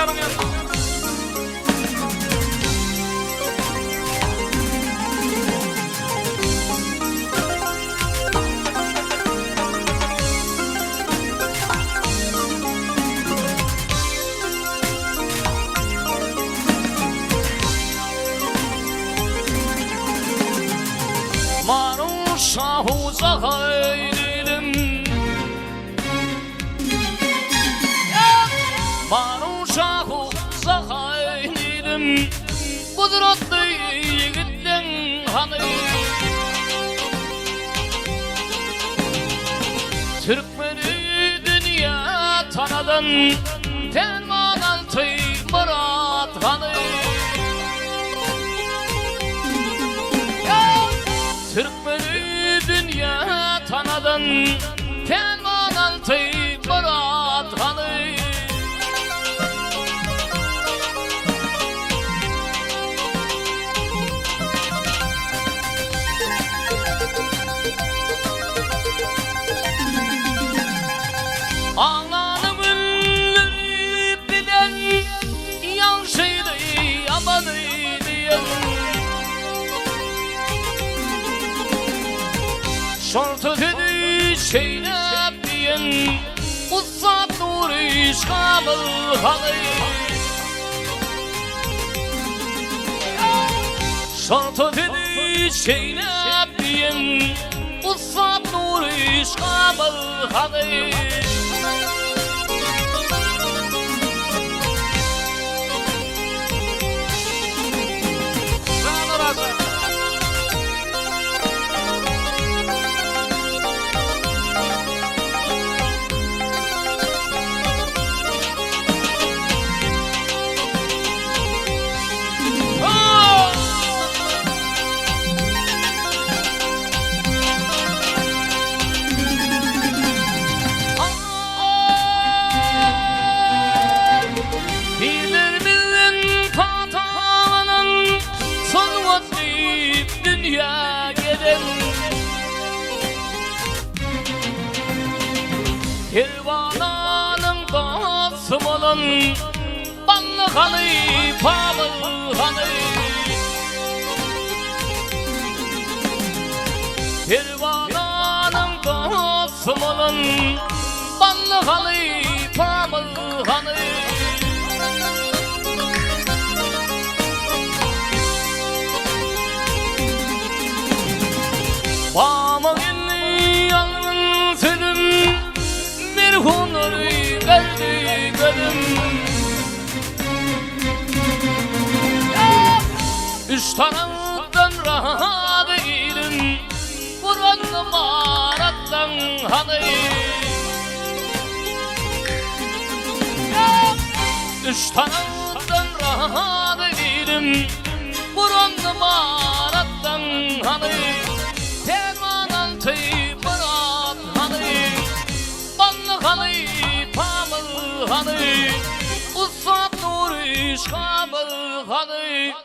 canım yandı. Marun şahu zahayrilim, Marun şahu zahayrilim, kudretli yigitten hanı. Türkmeni dünya tanıdın, ferman altı Murat hanı. Türkmeni dünya tanıdın, ferman altı Murat hanı. Ağlanımın bilen yanşıydı yamanıydı. Şortu dedi şeylep diyen Uzzat Nuri Şamil hanı. Şortu dedi şeylep diyen Uzzat Nuri Şamil hanı. Dünya gelen Kervananın basım olan Banlı hanı, Pamıl hanı. Kervananın basım olan Banlı hanı, Pamıl hanı. Pamağını yalın sedim, bir hunları geldi geldim. Üç taraftan rahat değilim, Kur'an-ı Marat'tan hanı. Üç taraftan rahat değilim, Kur'an-ı Marat'tan hanı. Ferman altı Murat hanı, Banlı hanı, Pamıl hanı, Uzzat Nuri Şamil hanı.